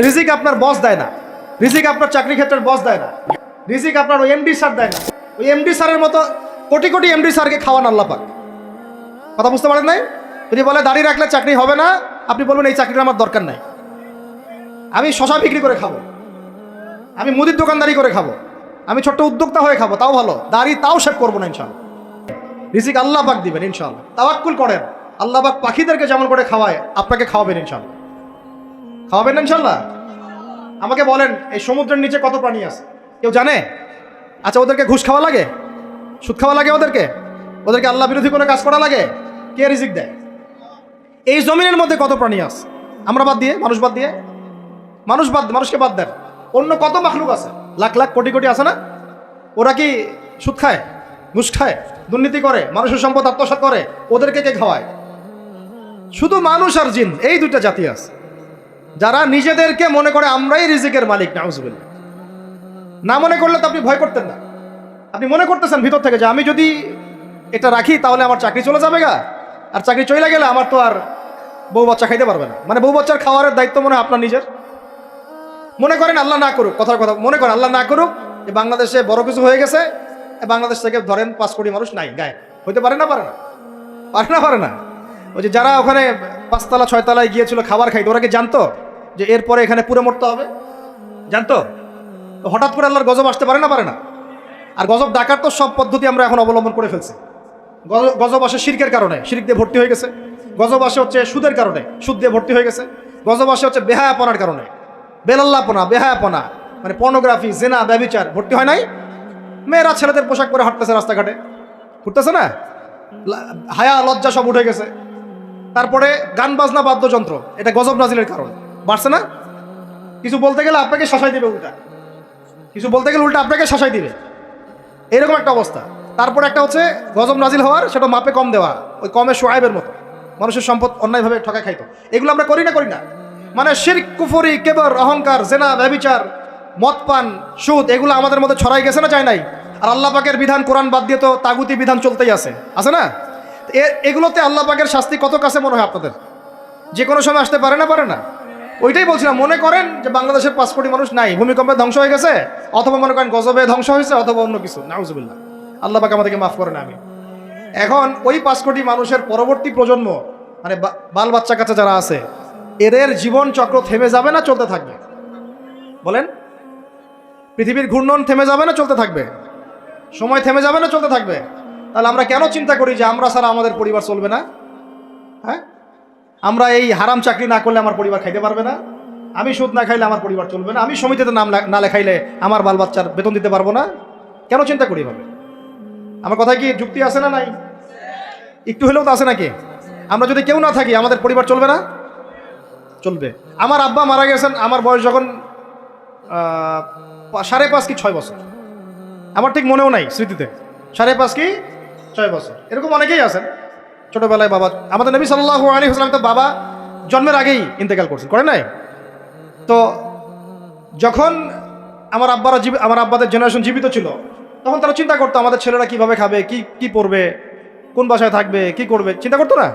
রিজিক আপনার বস দেয় না, রিজিক আপনার চাকরি ক্ষেত্রের বস দেয় না, রিজিক আপনার ওই এমডি স্যার দেয় না। ওই এমডি স্যারের মতো কোটি কোটি এমডি স্যারকে খাওয়ান আল্লাহ পাক। কথা বুঝতে পারেন নাই? যদি বলে দাঁড়িয়ে রাখলে চাকরি হবে না, আপনি বলবেন এই চাকরিটা আমার দরকার নাই, আমি শশা বিক্রি করে খাবো, আমি মুদির দোকানদারি করে খাবো, আমি ছোট্ট উদ্যোক্তা হয়ে খাবো, তাও ভালো, দাড়ি তাও শেভ করবো না ইনশাল্লাহ। রিজিক আল্লাহ পাক দিবেন ইনশাল্লাহ। তাওয়াক্কুল করেন, আল্লাহ পাক পাখিদেরকে যেমন করে খাওয়ায় আপনাকে খাওয়াবেন ইনশাল্লাহ। খাওয়াবেন না ইনশাল্লাহ? আমাকে বলেন, এই সমুদ্রের নিচে কত প্রাণী আছে কেউ জানে? আচ্ছা, ওদেরকে ঘুষ খাওয়া লাগে, সুদ খাওয়া লাগে, ওদেরকে আল্লাহ বিরোধী কোনো কাজ করা লাগে? কে রিজিক দেয়? এই জমিনের মধ্যে কত প্রাণী আছে আমরা বাদ দিয়ে, মানুষ বাদ দিয়ে, মানুষকে বাদ দেন, অন্য কত মাখলুক আছে, লাখ লাখ কোটি কোটি আছে না? ওরা কি সুদ খায়, ঘুষ খায়, দুর্নীতি করে, মানুষের সম্পদ আত্মসাৎ করে? ওদেরকে কে খাওয়ায়? শুধু মানুষ আর জিন, এই দুইটা জাতি আছে যারা নিজেদেরকে মনে করে আমরাই রিজিকের মালিক। নাউজুবিল্লাহ। না মনে করলে তো আপনি ভয় করতেন না। আপনি মনে করতেছেন ভিতর থেকে যে আমি যদি এটা রাখি তাহলে আমার চাকরি চলে যাবে গা, আর চাকরি চলে গেলে আমার তো আর বউ বাচ্চা খাইতে পারবে না। মানে বউ বাচ্চার খাওয়ারের দায়িত্ব মনে হয় আপনার নিজের। মনে করেন আল্লাহ না করুক, কথার কথা, মনে করেন আল্লাহ না করুক, যে বাংলাদেশে বড় কিছু হয়ে গেছে, বাংলাদেশ থেকে ধরেন 5 কোটি মানুষ নাই, গায়ে হইতে পারে না? পারে না। ওই যে যারা ওখানে 5 তলা 6 তলায় গিয়েছিল খাবার খাইতে, ওরা কি জানতো যে এরপরে এখানে পুরো মরতে হবে? জানতো? তো হঠাৎ করে আল্লাহর গজব আসতে পারে না? আর গজব ডাকার তো সব পদ্ধতি আমরা এখন অবলম্বন করে ফেলছি। গজব আসে শিরকের কারণে, শিরক দিয়ে ভর্তি হয়ে গেছে। গজব আসে হচ্ছে সুদের কারণে, সুদ দিয়ে ভর্তি হয়ে গেছে। গজব আসে হচ্ছে বেহায়াপনার কারণে, বেলাল্লাপনা, বেহায়াপনা, মানে পর্নোগ্রাফি, জেনা, ব্যভিচার, ভর্তি হয় নাই? মেয়েরা ছেলেদের পোশাক পরে হাঁটতেছে রাস্তাঘাটে, ঘুরতেছে না? হায়া লজ্জা সব উঠে গেছে। তারপরে গান বাজনা, বাদ্যযন্ত্র, এটা গজব নাজিলের কারণ, বাড়ছে না? কিছু বলতে গেলে আপনাকে শাসাই দিবে উল্টা, আপনাকে শাসাই দিবে, এরকম একটা অবস্থা। তারপর একটা হচ্ছে গজব নাজিল হওয়ার, সেটা মাপে কম দেওয়া, ওই কমে শুআয়বের মতো মানুষের সম্পদ অন্যায়ভাবে ঠকা খাইতো। এগুলো আমরা করি না? মানে শিরক, কুফরি, কেবর, অহংকার, জেনা, ব্যভিচার, মদ পান, সুদ, এগুলো আমাদের মধ্যে ছড়াই গেছে না, যায় নাই? আর আল্লাহ পাকের বিধান, কোরআন বাদ দিয়ে তো তাগুতি বিধান চলতেই আছে না? এগুলোতে আল্লাহ পাকের শাস্তি কত কাছে মনে হয় আপনাদের? যে কোনো সময় আসতে পারে না? ওইটাই বলছিলাম, মনে করেন যে বাংলাদেশের 5 কোটি মানুষ নাই, ভূমিকম্পে ধ্বংস হয়ে গেছে, অথবা মনে করেন গজবে ধ্বংস হয়েছে, অথবা অন্য কিছু। নাউজুবিল্লাহ, আল্লাহ পাক আমাদেরকে মাফ করেন। আমি এখন ওই 5 কোটি মানুষের পরবর্তী প্রজন্ম, মানে বাল বাচ্চা কাছে যারা আছে, এদের জীবন চক্র থেমে যাবে না চলতে থাকবে? বলেন, পৃথিবীর ঘূর্ণন থেমে যাবে না চলতে থাকবে? সময় থেমে যাবে না চলতে থাকবে? তাহলে আমরা কেন চিন্তা করি যে আমরা ছাড়া আমাদের পরিবার চলবে না? হ্যাঁ, আমরা এই হারাম চাকরি না করলে আমার পরিবার খাইতে পারবে না, আমি সুদ না খাইলে আমার পরিবার চলবে না, আমি সমিতিতে নাম না লেখাইলে আমার বাল বাচ্চার বেতন দিতে পারবো না। কেন চিন্তা করি ভাবে? আমার কথায় কি যুক্তি আছে না নাই? একটু হলেও তো আছে নাকি? আমরা যদি কেউ না থাকি আমাদের পরিবার চলবে না? চলবে। আমার আব্বা মারা গেছেন আমার বয়স যখন 5.5 কি 6 বছর, আমার ঠিক মনেও নাই স্মৃতিতে, 5.5 কি 6 বছর, এরকম অনেকেই আছেন। ছোটবেলায় বাবা, আমাদের নবী সাল্লাল্লাহু আলাইহি ওয়াসাল্লাম তো বাবা জন্মের আগেই ইন্তেকাল করছেন, করে নাই? তো যখন আমার আব্বাদের জেনারেশন জীবিত ছিল, তখন তারা চিন্তা করতো আমাদের ছেলেরা কিভাবে খাবে, কি পড়বে, কোন বাসায় থাকবে, কি করবে, চিন্তা করতো না?